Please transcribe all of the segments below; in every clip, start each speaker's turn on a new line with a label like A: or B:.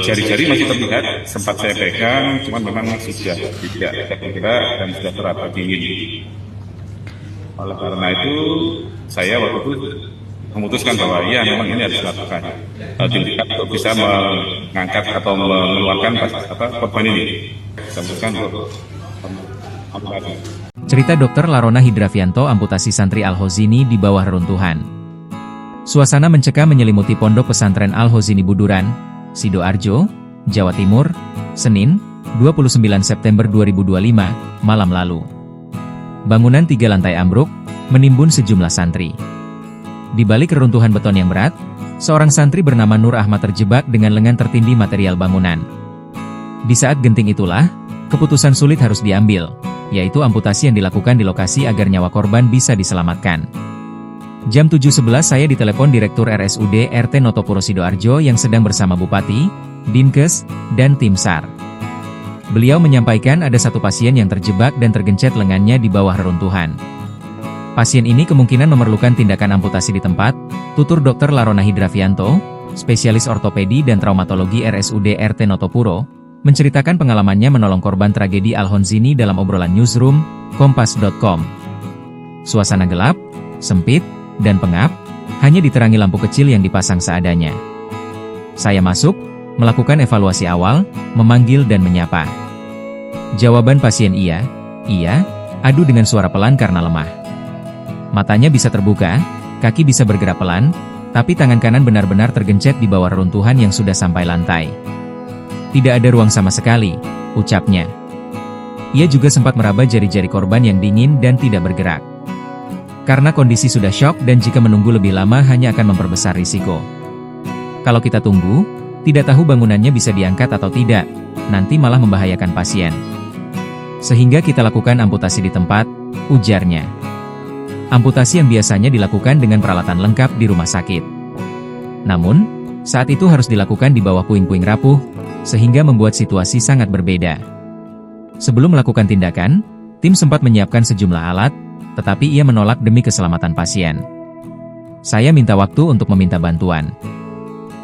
A: Jari-jari masih terlihat, sempat saya pegang, cuman memang sudah tidak bergerak dan sudah terasa dingin. Oleh karena itu, saya waktu itu memutuskan bahwa ya memang ini harus dilakukan tindakan untuk bisa mengangkat atau mengeluarkan korban ini. Sampaikan untuk amputasi.
B: Cerita Dr. Larona Hidravianto amputasi santri Al-Hozini di bawah reruntuhan. Suasana mencekam menyelimuti Pondok Pesantren Al-Hozini Buduran, Sidoarjo, Jawa Timur, Senin, 29 September 2025, malam lalu. Bangunan 3 lantai ambruk, menimbun sejumlah santri. Di balik reruntuhan beton yang berat, seorang santri bernama Nur Ahmad terjebak dengan lengan tertindih material bangunan. Di saat genting itulah, keputusan sulit harus diambil, yaitu amputasi yang dilakukan di lokasi agar nyawa korban bisa diselamatkan. Jam 7.11 saya ditelepon Direktur RSUD RT Notopuro Sidoarjo yang sedang bersama Bupati, Dinkes, dan tim SAR. Beliau menyampaikan ada satu pasien yang terjebak dan tergencet lengannya di bawah reruntuhan. Pasien ini kemungkinan memerlukan tindakan amputasi di tempat, tutur Dr. Larona Hidravianto, spesialis ortopedi dan traumatologi RSUD RT Notopuro, menceritakan pengalamannya menolong korban tragedi Al-Hozini dalam obrolan newsroom, kompas.com. Suasana gelap, sempit, dan pengap, hanya diterangi lampu kecil yang dipasang seadanya. Saya masuk, melakukan evaluasi awal, memanggil dan menyapa. Jawaban pasien iya, adu dengan suara pelan karena lemah. Matanya bisa terbuka, kaki bisa bergerak pelan, tapi tangan kanan benar-benar tergencet di bawah reruntuhan yang sudah sampai lantai. Tidak ada ruang sama sekali, ucapnya. Ia juga sempat meraba jari-jari korban yang dingin dan tidak bergerak. Karena kondisi sudah syok dan jika menunggu lebih lama hanya akan memperbesar risiko. Kalau kita tunggu, tidak tahu bangunannya bisa diangkat atau tidak, nanti malah membahayakan pasien. Sehingga kita lakukan amputasi di tempat, ujarnya. Amputasi yang biasanya dilakukan dengan peralatan lengkap di rumah sakit. Namun, saat itu harus dilakukan di bawah puing-puing rapuh, sehingga membuat situasi sangat berbeda. Sebelum melakukan tindakan, tim sempat menyiapkan sejumlah alat, tetapi ia menolak demi keselamatan pasien. Saya minta waktu untuk meminta bantuan.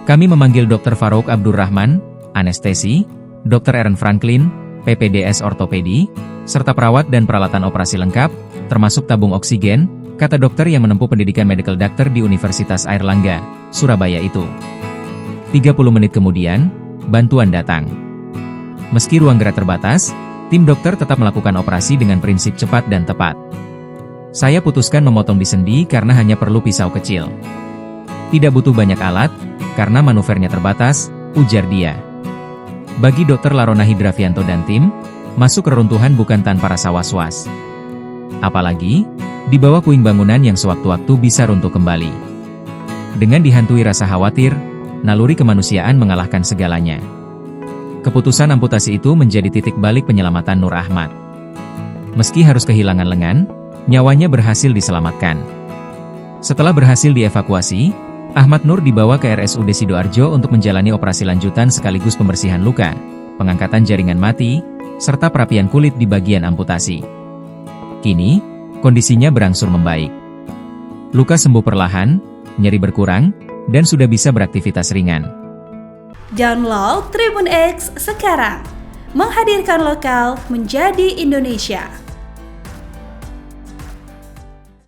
B: Kami memanggil Dr. Farouk Abdurrahman, anestesi, Dr. Aaron Franklin, PPDS ortopedi, serta perawat dan peralatan operasi lengkap, termasuk tabung oksigen, kata dokter yang menempuh pendidikan medical doctor di Universitas Airlangga, Surabaya itu. 30 menit kemudian, bantuan datang. Meski ruang gerak terbatas, tim dokter tetap melakukan operasi dengan prinsip cepat dan tepat. Saya putuskan memotong di sendi karena hanya perlu pisau kecil. Tidak butuh banyak alat, karena manuvernya terbatas, ujar dia. Bagi Dr. Larona Hidravianto dan tim, masuk reruntuhan bukan tanpa rasa was-was. Apalagi, di bawah puing bangunan yang sewaktu-waktu bisa runtuh kembali. Dengan dihantui rasa khawatir, naluri kemanusiaan mengalahkan segalanya. Keputusan amputasi itu menjadi titik balik penyelamatan Nur Ahmad. Meski harus kehilangan lengan, nyawanya berhasil diselamatkan. Setelah berhasil dievakuasi, Ahmad Nur dibawa ke RSUD Sidoarjo untuk menjalani operasi lanjutan sekaligus pembersihan luka, pengangkatan jaringan mati, serta perapian kulit di bagian amputasi. Kini, kondisinya berangsur membaik. Luka sembuh perlahan, nyeri berkurang, dan sudah bisa beraktivitas ringan.
C: Download Tribun X sekarang, menghadirkan lokal menjadi Indonesia.